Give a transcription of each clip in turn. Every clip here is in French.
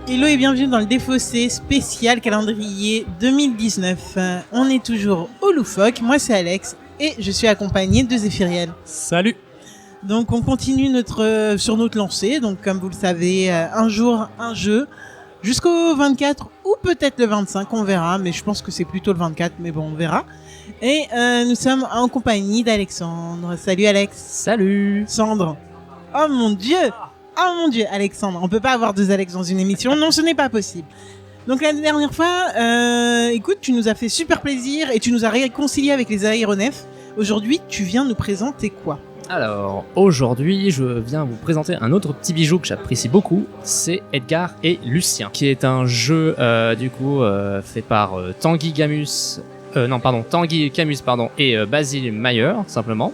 Hello et bienvenue dans le Défaussé spécial calendrier 2019. On est toujours au loufoque, moi c'est Alex et je suis accompagné de Zéphiriel. Salut. Donc on continue sur notre lancée, donc comme vous le savez, un jour un jeu, jusqu'au 24 ou peut-être le 25, on verra, mais je pense que c'est plutôt le 24, mais bon on verra. Et nous sommes en compagnie d'Alexandre. Salut Alex. Salut. Sandre. Oh mon Dieu. Oh mon Dieu, Alexandre, on peut pas avoir deux Alex dans une émission, non, ce n'est pas possible. Donc la dernière fois, écoute, tu nous as fait super plaisir et tu nous as réconcilié avec les aéronefs. Aujourd'hui, tu viens nous présenter quoi ? Alors, aujourd'hui, je viens vous présenter un autre petit bijou que j'apprécie beaucoup, c'est Edgar et Lucien, qui est un jeu, fait par Tanguy Camus, et Basile Mayer, simplement.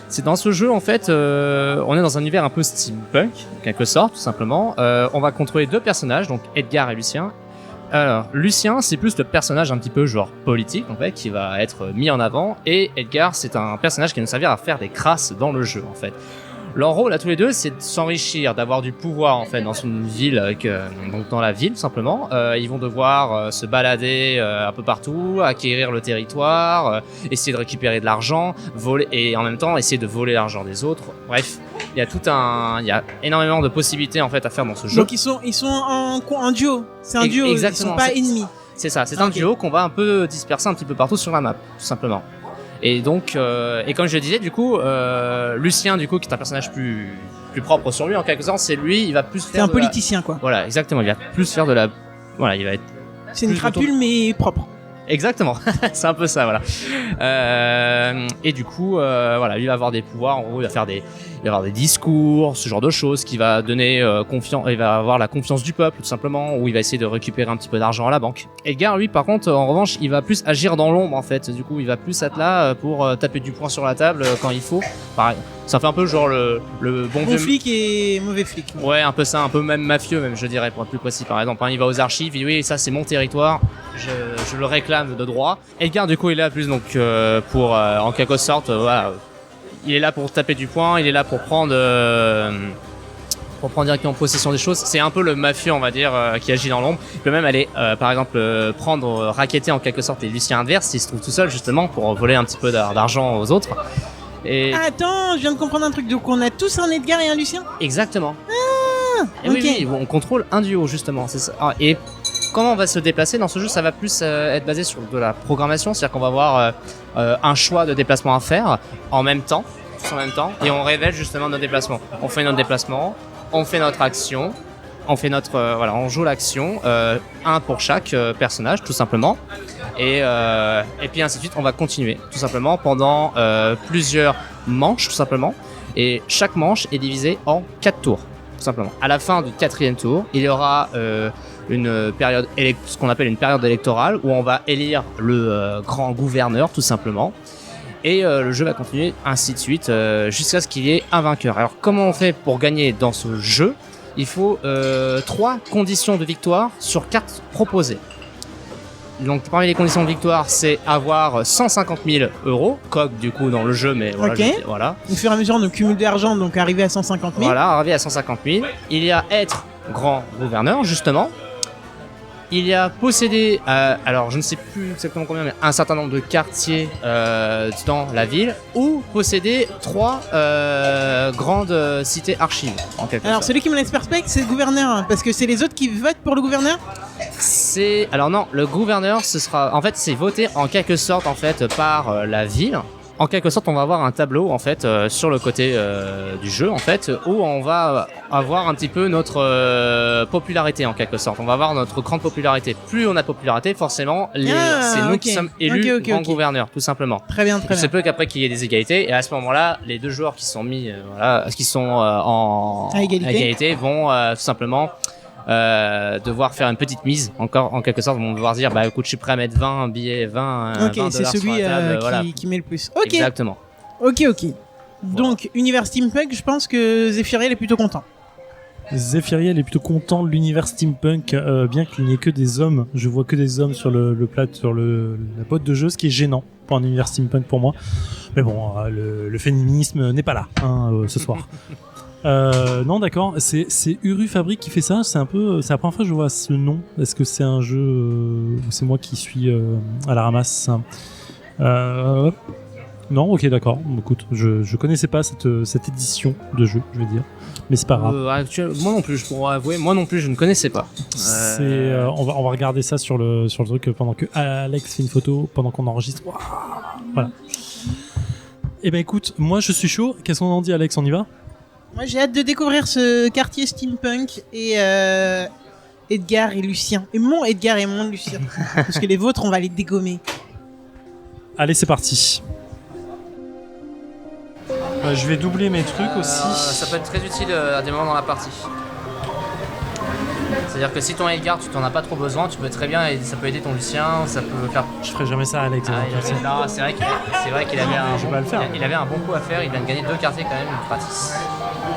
C'est dans ce jeu, en fait, on est dans un univers un peu steampunk, en quelque sorte, tout simplement. On va contrôler deux personnages, donc Edgar et Lucien. Alors, Lucien, c'est plus le personnage un petit peu genre politique, en fait, qui va être mis en avant. Et Edgar, c'est un personnage qui va nous servir à faire des crasses dans le jeu, en fait. Leur rôle à tous les deux, c'est de s'enrichir, d'avoir du pouvoir en fait dans une ville, donc dans la ville simplement. Ils vont devoir se balader un peu partout, acquérir le territoire, essayer de récupérer de l'argent, voler et en même temps essayer de voler l'argent des autres. Bref, il y a énormément de possibilités en fait à faire dans ce jeu. Donc ils sont en duo. C'est un duo. Exactement, ils sont pas ennemis. C'est ça, c'est un duo qu'on va un peu disperser un petit peu partout sur la map, tout simplement. Et donc, et comme je le disais, du coup, Lucien, du coup, qui est un personnage plus propre sur lui, en quelque sorte, c'est lui, il va plus faire. C'est un politicien, quoi. Voilà, exactement. Il va plus faire de la. Voilà, il va être. C'est une crapule, mais propre. Exactement, c'est un peu ça, voilà. Et du coup, voilà, lui va avoir des pouvoirs. En gros, il va avoir des discours, ce genre de choses, qui va donner confiance. Il va avoir la confiance du peuple, tout simplement, où il va essayer de récupérer un petit peu d'argent à la banque. Edgar, lui, par contre, en revanche, il va plus agir dans l'ombre, en fait. Du coup, il va plus être là pour taper du poing sur la table quand il faut. Pareil, ça fait un peu genre le bon vieux flic et mauvais flic. Ouais, un peu ça, un peu même mafieux, même je dirais, pour être plus précis. Par exemple, il va aux archives, il dit oui, ça c'est mon territoire, je le réclame de droit. Edgar, du coup, il est là plus donc pour en quelque sorte, voilà, il est là pour taper du poing, il est là pour prendre directement possession des choses. C'est un peu le mafieux, on va dire, qui agit dans l'ombre. Il peut même aller, par exemple, racketter en quelque sorte les Luciens adverses s'il se trouve tout seul, justement, pour voler un petit peu d'argent aux autres. Et... Attends, je viens de comprendre un truc. Donc on a tous un Edgar et un Lucien ? Exactement. Et ok. oui, on contrôle un duo, justement. C'est ça. Ah, et comment on va se déplacer dans ce jeu, ça va plus être basé sur de la programmation, c'est-à-dire qu'on va avoir un choix de déplacement à faire en même temps, tous en même temps, et on révèle justement nos déplacements. On fait notre déplacement, on fait notre action, on joue l'action, un pour chaque personnage, tout simplement. Et puis ainsi de suite, on va continuer tout simplement pendant plusieurs manches, tout simplement. Et chaque manche est divisée en 4 tours, tout simplement. À la fin du 4e tour, il y aura une période, ce qu'on appelle une période électorale, où on va élire le grand gouverneur, tout simplement. Et le jeu va continuer ainsi de suite jusqu'à ce qu'il y ait un vainqueur. Alors comment on fait pour gagner dans ce jeu ? Il faut 3 conditions de victoire sur 4 proposées. Donc parmi les conditions de victoire, c'est avoir 150 000 €, coq du coup dans le jeu, mais voilà. Ok. Voilà. Au fur et à mesure, on cumule d'argent, donc arriver à 150 000. Voilà, arriver à 150 000. Il y a être grand gouverneur, justement. Il y a posséder, alors je ne sais plus exactement combien, mais un certain nombre de quartiers dans la ville, ou posséder 3 grandes cités archives. En quelque Alors sorte. celui qui me laisse perplexe, c'est le gouverneur, hein, parce que c'est les autres qui votent pour le gouverneur. Alors non, le gouverneur, c'est voté en quelque sorte en fait par la ville. En quelque sorte, on va avoir un tableau en fait sur le côté du jeu en fait, où on va avoir un petit peu notre popularité en quelque sorte. On va avoir notre grande popularité. Plus on a de popularité, forcément, c'est nous qui sommes élus grand gouverneur, tout simplement. Très bien. Il se peut qu'après qu'il y ait des égalités, et à ce moment-là, les deux joueurs qui sont à égalité vont tout simplement devoir faire une petite mise encore en quelque sorte, vont devoir dire bah écoute, je suis prêt à mettre 20 billets, 20 ok, c'est celui qui met le plus. Ok, exactement. Ok. Donc univers steampunk, je pense que Zéphiriel est plutôt content. Zéphiriel est plutôt content de l'univers steampunk, bien qu'il n'y ait que des hommes. Je vois que des hommes sur la boîte de jeu, ce qui est gênant pour un univers steampunk pour moi. Mais bon, le féminisme n'est pas là ce soir. Non, d'accord. C'est Uru Fabric qui fait ça. C'est la première fois que je vois ce nom. Est-ce que c'est un jeu ou c'est moi qui suis à la ramasse? Non, ok, d'accord. Bon, écoute, je connaissais pas cette édition de jeu, je vais dire. Mais c'est pas grave. Moi non plus, je pourrais avouer, moi non plus, je ne connaissais pas. On va regarder ça sur le truc pendant que Alex fait une photo, pendant qu'on enregistre. Wow. Voilà. Eh ben écoute, moi je suis chaud. Qu'est-ce qu'on en dit, Alex? On y va? Moi, j'ai hâte de découvrir ce quartier steampunk et Edgar et Lucien. Et mon Edgar et mon Lucien. Parce que les vôtres, on va les dégommer. Allez, c'est parti. Je vais doubler mes trucs aussi. Ça peut être très utile à des moments dans la partie. C'est-à-dire que si ton Edgar, tu t'en as pas trop besoin, tu peux très bien, ça peut aider ton Lucien, ça peut faire... Je ferai jamais ça, Alex. C'est vrai qu'il avait un bon coup à faire, il vient de gagner 2 quartiers quand même, gratis.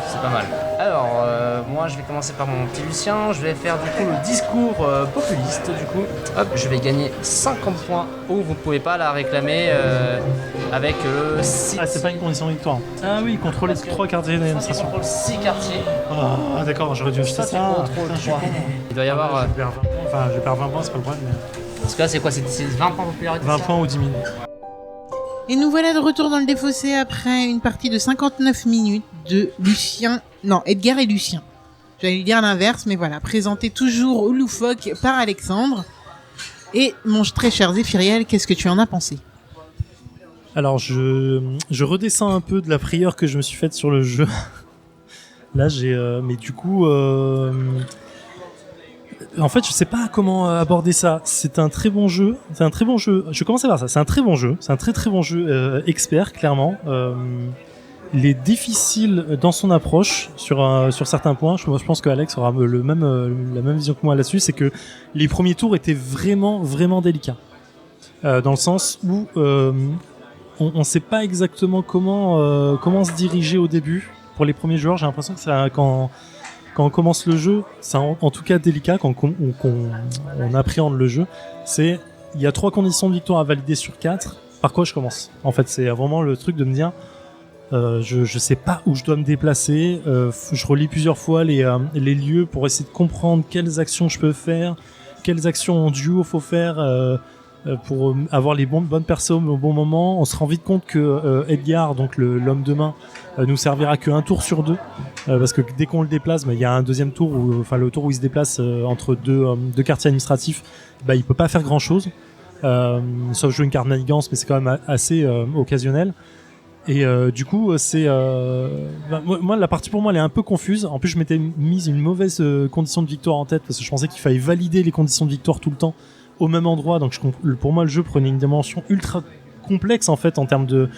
C'est pas mal. Alors, moi je vais commencer par mon petit Lucien, je vais faire du coup le discours populiste du coup. Hop, je vais gagner 50 points où vous ne pouvez pas la réclamer avec le 6. Ah, c'est pas une condition de victoire. Ah oui, contrôler 3 quartiers d'administration. Il contrôle 6 quartiers. Ah d'accord, j'aurais dû acheter ça. Il doit y avoir... je vais perdre 20 points, c'est pas le problème. Parce que là c'est quoi, c'est 20 points de popularité? 20 points ou 10 000. Et nous voilà de retour dans le défaussé après une partie de 59 minutes de Edgar et Lucien. J'allais dire l'inverse, mais voilà, présenté toujours au loufoque par Alexandre. Et mon très cher Zéphiriel, qu'est-ce que tu en as pensé? Alors, je redescends un peu de la frayeur que je me suis faite sur le jeu. Là, mais du coup... En fait, je sais pas comment aborder ça. C'est un très bon jeu. Je commence par ça. C'est un très bon jeu. C'est un très très bon jeu expert, clairement. Il est difficile dans son approche sur certains points. Je pense que Alex aura la même vision que moi là-dessus. C'est que les premiers tours étaient vraiment vraiment délicats. Dans le sens où on sait pas exactement comment se diriger au début. Pour les premiers joueurs, j'ai l'impression que ça, quand on commence le jeu, c'est en tout cas délicat quand on appréhende le jeu. Il y a 3 conditions de victoire à valider sur 4. Par quoi je commence? En fait, c'est vraiment le truc de me dire, je sais pas où je dois me déplacer. Je relis plusieurs fois les lieux pour essayer de comprendre quelles actions je peux faire, quelles actions en duo faut faire pour avoir les bonnes personnes au bon moment. On se rend vite compte que Edgar, donc l'homme de main, nous servira qu'un tour sur 2 parce que dès qu'on le déplace, il y a un deuxième tour le tour où il se déplace entre deux quartiers administratifs, il peut pas faire grand chose sauf jouer une carte manigance, mais c'est quand même assez occasionnel. Et du coup moi la partie pour moi elle est un peu confuse. En plus je m'étais mise une mauvaise condition de victoire en tête parce que je pensais qu'il fallait valider les conditions de victoire tout le temps au même endroit, donc pour moi le jeu prenait une dimension ultra complexe en fait en termes de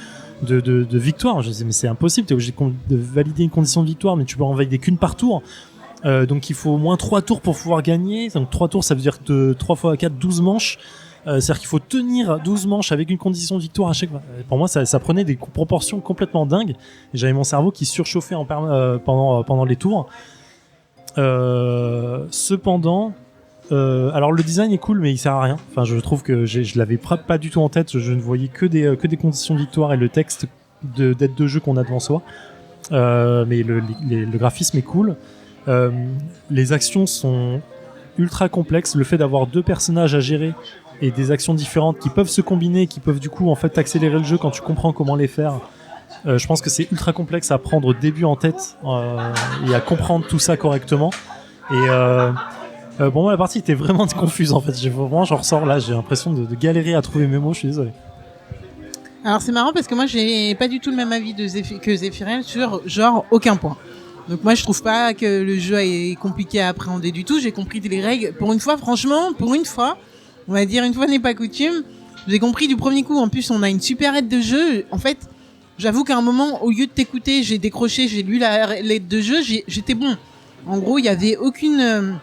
victoire. Je disais mais c'est impossible, t'es obligé de valider une condition de victoire mais tu peux en valider qu'une par tour, donc il faut au moins 3 tours pour pouvoir gagner. Donc 3 tours ça veut dire que 3 fois 4 12 manches, c'est-à-dire qu'il faut tenir 12 manches avec une condition de victoire à chaque fois. Pour moi ça prenait des proportions complètement dingues et j'avais mon cerveau qui surchauffait pendant les tours. Cependant alors le design est cool mais il sert à rien. Enfin je trouve que je l'avais pas du tout en tête. Je ne voyais que des conditions de victoire et le texte d'aide de jeu qu'on a devant soi. Mais le graphisme est cool. Les actions sont ultra complexes. Le fait d'avoir 2 personnages à gérer et des actions différentes qui peuvent se combiner, qui peuvent du coup en fait accélérer le jeu quand tu comprends comment les faire. Je pense que c'est ultra complexe à prendre au début en tête et à comprendre tout ça correctement. Et bon, moi, la partie était vraiment confuse en fait. J'en ressors là, j'ai l'impression de galérer à trouver mes mots. Je suis désolé. Alors c'est marrant parce que moi j'ai pas du tout le même avis que Zéphiriel sur genre aucun point. Donc moi je trouve pas que le jeu est compliqué à appréhender du tout. J'ai compris les règles. Pour une fois, franchement, on va dire une fois n'est pas coutume, j'ai compris du premier coup. En plus on a une super aide de jeu. En fait, j'avoue qu'à un moment, au lieu de t'écouter, j'ai décroché, j'ai lu l'aide de jeu, j'étais bon. En gros, il y avait aucune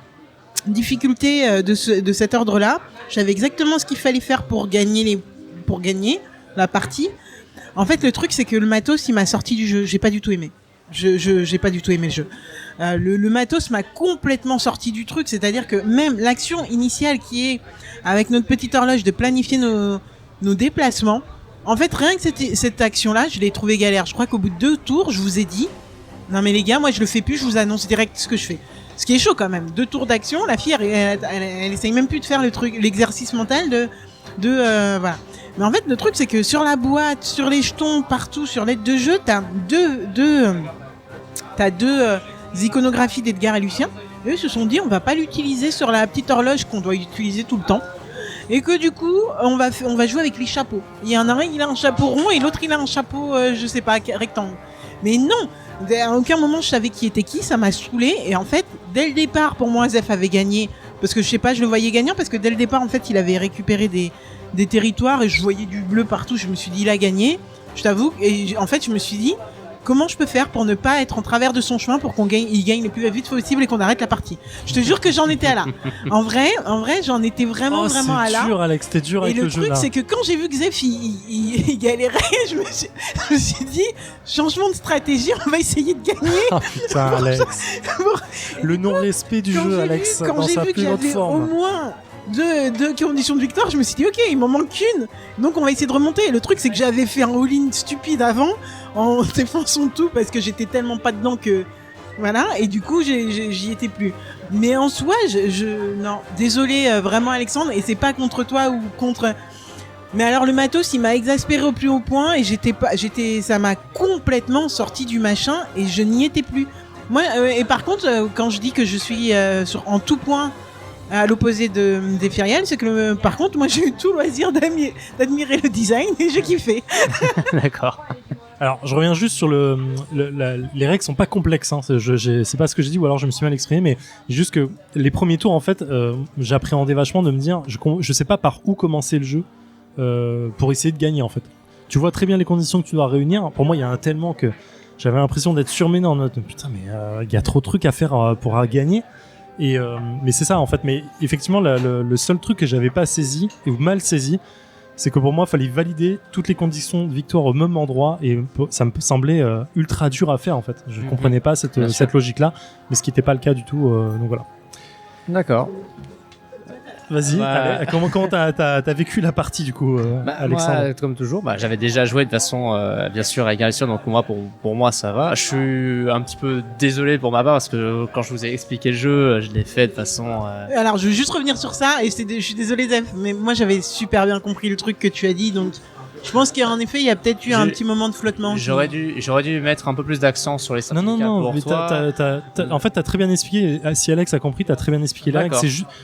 difficulté de cet ordre-là. J'avais exactement ce qu'il fallait faire pour gagner la partie. En fait, le truc, c'est que le matos, il m'a sorti du jeu. J'ai pas du tout aimé. J'ai pas du tout aimé le jeu. Le matos m'a complètement sorti du truc. C'est-à-dire que même l'action initiale qui est avec notre petite horloge de planifier nos déplacements. En fait, rien que cette action-là, je l'ai trouvé galère. Je crois qu'au bout de 2 tours, je vous ai dit, Non mais les gars, moi je le fais plus, je vous annonce direct ce que je fais. Ce qui est chaud quand même. 2 tours d'action, la fille elle essaye même plus de faire l'exercice mental de voilà. Mais en fait le truc c'est que sur la boîte, sur les jetons, partout sur l'aide de jeu, t'as deux iconographies d'Edgar et Lucien. Et eux se sont dit on va pas l'utiliser sur la petite horloge qu'on doit utiliser tout le temps. Et que du coup, on va jouer avec les chapeaux. Il y en a un, il a un chapeau rond et l'autre il a un chapeau, je sais pas, rectangle. Mais non, à aucun moment je savais qui était qui, ça m'a saoulé. Et en fait, dès le départ, pour moi, Zef avait gagné. Parce que je sais pas, je le voyais gagnant parce que dès le départ, en fait, il avait récupéré des territoires et je voyais du bleu partout. Je me suis dit, il a gagné. Je t'avoue. Et en fait, je me suis dit, comment je peux faire pour ne pas être en travers de son chemin pour il gagne le plus vite possible et qu'on arrête la partie. Je te jure que j'en étais à là. En vrai, j'en étais vraiment à là. C'est dur, Alex, t'es dur avec le jeu. Et le truc, c'est que quand j'ai vu que Zef, il galérait, je me suis dit, changement de stratégie, on va essayer de gagner. Ah putain, Alex. Le non-respect du jeu, Alex, dans sa plus haute forme. Au moins deux conditions de victoire, je me suis dit, ok, il m'en manque une, donc on va essayer de remonter. Et le truc, c'est que j'avais fait un all-in stupide avant, en défonçant tout, parce que j'étais tellement pas dedans que... Voilà, et du coup, j'y étais plus. Mais en soi, non, désolé vraiment Alexandre, et c'est pas contre toi ou contre... Mais alors le matos, il m'a exaspéré au plus haut point, et ça m'a complètement sorti du machin, et je n'y étais plus. Moi, et par contre, quand je dis que je suis en tout point à l'opposé des Firiel, c'est que par contre, moi j'ai eu tout loisir d'admirer le design, et je kiffais. D'accord. Alors, je reviens juste sur les règles sont pas complexes, hein. C'est pas ce que j'ai dit, ou alors je me suis mal exprimé, mais juste que les premiers tours, en fait, j'appréhendais vachement de me dire, je sais pas par où commencer le jeu, pour essayer de gagner, en fait. Tu vois très bien les conditions que tu dois réunir. Pour moi, il y a un tellement que j'avais l'impression d'être surmené en mode, putain, mais il y a trop de trucs à faire pour gagner. Mais c'est ça, en fait. Mais effectivement, le seul truc que j'avais pas saisi, ou mal saisi, c'est que pour moi, il fallait valider toutes les conditions de victoire au même endroit, et ça me semblait ultra dur à faire, en fait. Je comprenais pas cette logique-là, mais ce qui n'était pas le cas du tout, donc voilà. D'accord. Vas-y, allez, comment t'as vécu la partie du coup, Alexandre? Moi, comme toujours, j'avais déjà joué de façon bien sûr à égalité, donc moi pour moi ça va. Je suis un petit peu désolé pour ma part parce que quand je vous ai expliqué le jeu, je l'ai fait de façon. Alors je veux juste revenir sur ça et je suis désolé Zef, mais moi j'avais super bien compris le truc que tu as dit, donc je pense qu'en effet il y a peut-être eu un petit moment de flottement. J'aurais dû mettre un peu plus d'accent sur les syndicats. Non, mais toi. En fait t'as très bien expliqué. Si Alex a compris, t'as très bien expliqué les règles.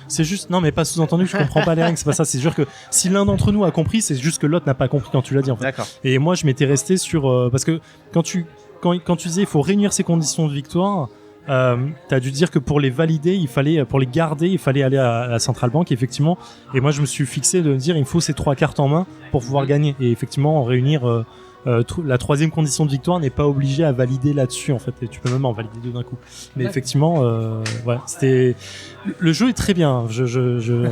C'est juste, non mais pas sous-entendu que je comprends pas les règles, c'est pas ça. C'est sûr que si l'un d'entre nous a compris, c'est juste que l'autre n'a pas compris quand tu l'as dit, en fait. D'accord. Et moi je m'étais resté sur parce que quand tu disais il faut réunir ces conditions de victoire. T'as dû dire que pour les valider, pour les garder, il fallait aller à la Central Bank, effectivement. Et moi, je me suis fixé de me dire, il me faut ces 3 cartes en main pour pouvoir gagner. Et effectivement, réunir la 3e condition de victoire n'est pas obligé à valider là-dessus, en fait. Et tu peux même en valider 2 d'un coup. Mais effectivement, ouais, le jeu est très bien.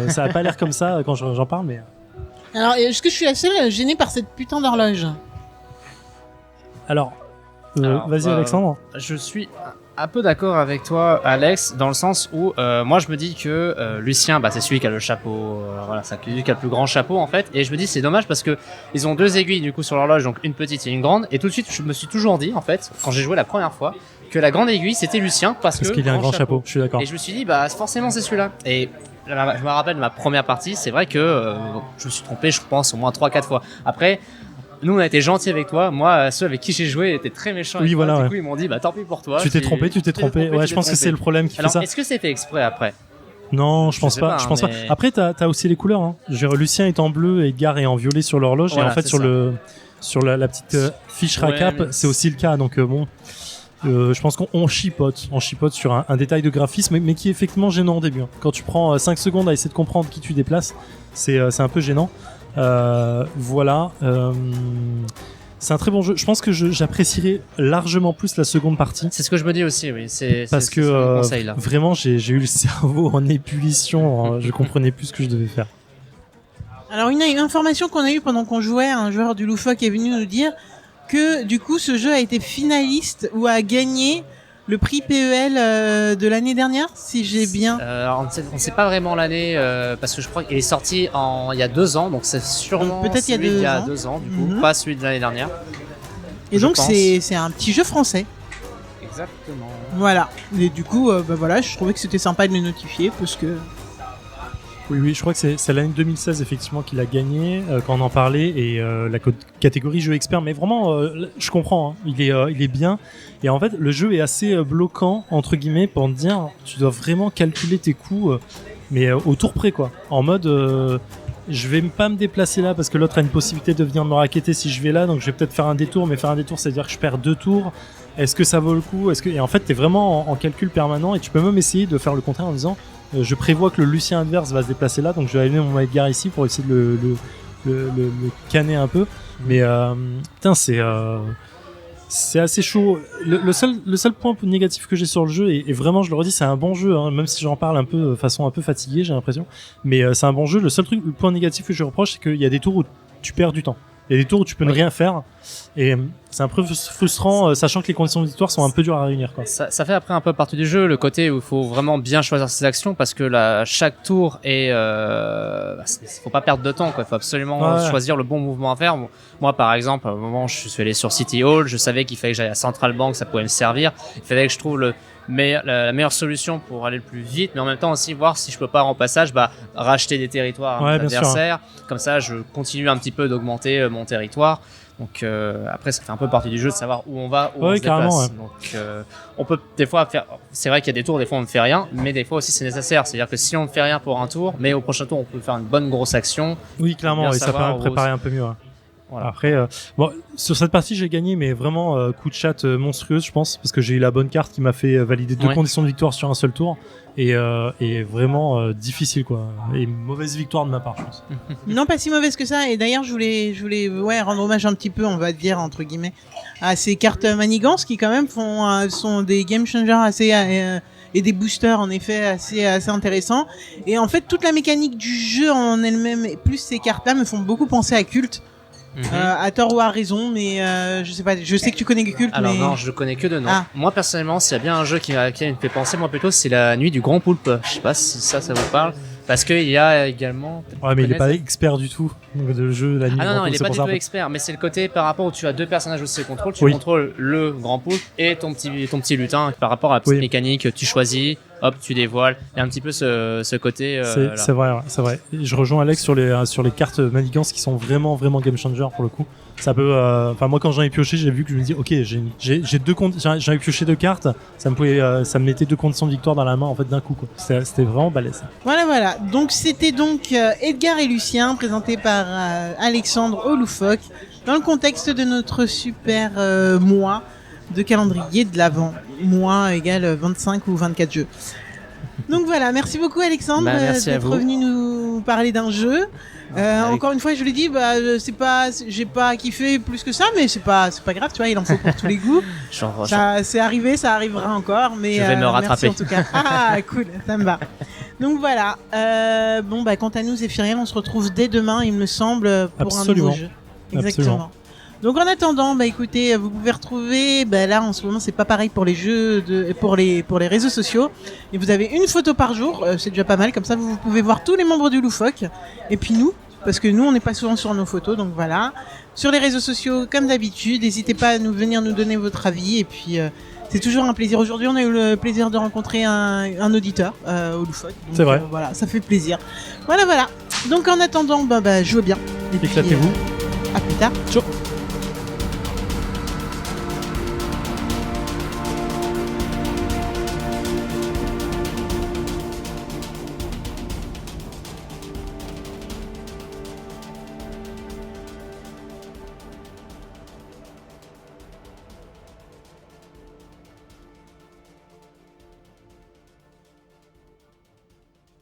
Ça a pas l'air comme ça quand j'en parle, mais. Alors, est-ce que je suis la seule gênée par cette putain d'horloge? Alors, vas-y, Alexandre. Je suis un peu d'accord avec toi, Alex, dans le sens où moi je me dis que Lucien, c'est celui qui a le chapeau, voilà, c'est celui qui a le plus grand chapeau en fait, et je me dis c'est dommage parce que ils ont 2 aiguilles du coup sur l'horloge, donc une petite et une grande, et tout de suite je me suis toujours dit en fait, quand j'ai joué la première fois, que la grande aiguille c'était Lucien parce qu'il a un grand chapeau. Je suis d'accord. Et je me suis dit forcément c'est celui-là. Et je me rappelle de ma première partie, c'est vrai que je me suis trompé, je pense au moins 3-4 fois. Après. Nous, on a été gentils avec toi. Moi, ceux avec qui j'ai joué étaient très méchants. Oui, voilà. Du coup, ils m'ont dit, tant pis pour toi. Tu t'es trompé. Ouais, je pense que c'est le problème qui fait ça. Est-ce que c'est fait exprès après? Non, je pense pas. Pas. Après, t'as aussi les couleurs, hein. Je veux dire, Lucien est en bleu et Edgar est en violet sur l'horloge. Voilà, et en fait, sur la petite fiche recap, c'est aussi le cas. Donc, bon. Je pense qu'on chipote sur un détail de graphisme, mais qui est effectivement gênant au début. Hein. Quand tu prends 5 secondes à essayer de comprendre qui tu déplaces, c'est un peu gênant. Voilà. C'est un très bon jeu. Je pense que j'apprécierais largement plus la seconde partie. C'est ce que je me dis aussi, oui. Parce que vraiment, j'ai eu le cerveau en ébullition. Je comprenais plus ce que je devais faire. Alors, une information qu'on a eue pendant qu'on jouait, un joueur du Loufoque est venu nous dire que du coup, ce jeu a été finaliste ou a gagné le prix PEL de l'année dernière, si j'ai bien. On ne sait pas vraiment l'année parce que je crois qu'il est sorti il y a 2 ans, donc c'est sûrement peut-être celui il y a 2 ans du coup, pas celui de l'année dernière. Et donc c'est un petit jeu français. Exactement. Voilà. Et du coup, voilà, je trouvais que c'était sympa de les notifier parce que. Oui, je crois que c'est l'année 2016 effectivement qu'il a gagné quand on en parlait et la catégorie jeu expert. Mais vraiment, je comprends, hein, il est bien. Et en fait, le jeu est assez bloquant entre guillemets pour te dire, tu dois vraiment calculer tes coups, mais au tour près quoi. En mode, je vais pas me déplacer là parce que l'autre a une possibilité de venir me racketter si je vais là, donc je vais peut-être faire un détour. Mais faire un détour, c'est à dire que je perds 2 tours. Est-ce que ça vaut le coup? Et en fait, t'es vraiment en calcul permanent et tu peux même essayer de faire le contraire en disant. Je prévois que le Lucien adverse va se déplacer là, donc je vais allumer mon Edgar ici pour essayer de le canner un peu. Mais putain, c'est assez chaud. Le seul point négatif que j'ai sur le jeu, et vraiment je le redis, c'est un bon jeu, hein, même si j'en parle un peu de façon un peu fatiguée, j'ai l'impression. Mais c'est un bon jeu. Le point négatif que je reproche, c'est qu'il y a des tours où tu perds du temps. Il y a des tours où tu peux ne rien faire. Et c'est un peu frustrant, sachant que les conditions de victoire sont un peu dures à réunir, quoi. Ça fait après un peu partie du jeu, le côté où il faut vraiment bien choisir ses actions parce que chaque tour est, faut pas perdre de temps, quoi. Il faut absolument choisir le bon mouvement à faire. Moi, par exemple, à un moment, je suis allé sur City Hall, je savais qu'il fallait que j'aille à Central Bank, ça pouvait me servir. Il fallait que je trouve la meilleure solution pour aller le plus vite, mais en même temps aussi voir si je peux pas en passage racheter des territoires à mes adversaires. Comme ça, je continue un petit peu d'augmenter mon territoire. Donc après, ça fait un peu partie du jeu de savoir où on va, où on se déplace. Ouais. Donc on peut des fois faire. C'est vrai qu'il y a des tours, des fois on ne fait rien, mais des fois aussi c'est nécessaire. C'est-à-dire que si on ne fait rien pour un tour, mais au prochain tour on peut faire une bonne grosse action. Oui, clairement, et ça permet de préparer un peu mieux. Ouais. Voilà. Après, sur cette partie j'ai gagné, mais vraiment coup de chat monstrueuse, je pense, parce que j'ai eu la bonne carte qui m'a fait valider 2 conditions de victoire sur un seul tour. Et vraiment difficile, quoi, et mauvaise victoire de ma part, je pense. Non, pas si mauvaise que ça. Et d'ailleurs je voulais rendre hommage un petit peu, on va dire entre guillemets, à ces cartes manigances qui quand même sont des game changers assez et des boosters en effet assez intéressants. Et en fait toute la mécanique du jeu en elle-même plus ces cartes là me font beaucoup penser à Cult. À tort ou à raison, mais je sais pas. Je sais que tu connais Cult. Alors mais... non, je connais que de nom. Moi personnellement, s'il y a bien un jeu qui me fait penser, moi plutôt, c'est la Nuit du Grand Poulpe. Je sais pas si ça vous parle. Parce qu'il y a également... Ouais, mais il est pas expert du tout de jeu, la Nuit. Ah non, il est pas du tout expert, mais c'est le côté par rapport où tu as 2 personnages aussi contrôle, tu contrôles le Grand Poulpe et ton petit lutin par rapport à la petite mécanique, tu choisis, hop, tu dévoiles. Il y a un petit peu ce côté... c'est vrai. Et je rejoins Alex sur les cartes manigances qui sont vraiment game changer pour le coup. Ça peut, moi quand j'en ai pioché, j'ai vu que je me dis, ok, j'avais pioché 2 cartes, ça me mettait 2 conditions de victoire dans la main en fait d'un coup, quoi. C'était vraiment balèze. Voilà. Donc c'était Edgar et Lucien présentés par Alexandre Oloufoque dans le contexte de notre super mois de calendrier de l'Avent. Mois égale 25 ou 24 jeux. Donc voilà, merci beaucoup Alexandre d'être venu nous parler d'un jeu. Encore une fois, je l'ai dit, j'ai pas kiffé plus que ça, mais c'est pas grave, tu vois, il en faut pour tous les goûts. Ça, c'est arrivé, ça arrivera encore, mais je vais me rattraper. Merci en tout cas. Ah, cool, ça me va. Donc voilà. Quant à nous, Zéphiriel, on se retrouve dès demain, il me semble, pour un nouveau jeu. Exactement. Absolument. Donc en attendant, écoutez, vous pouvez retrouver, là en ce moment c'est pas pareil pour les jeux, pour les réseaux sociaux. Et vous avez une photo par jour, c'est déjà pas mal. Comme ça, vous pouvez voir tous les membres du Loufoque. Et puis nous, parce que nous on n'est pas souvent sur nos photos, donc voilà. Sur les réseaux sociaux, comme d'habitude, n'hésitez pas à venir nous donner votre avis. Et puis c'est toujours un plaisir. Aujourd'hui, on a eu le plaisir de rencontrer un auditeur au Loufoque. C'est vrai. Voilà, ça fait plaisir. Voilà. Donc en attendant, jouez bien. Éclatez-vous. À plus tard. Ciao.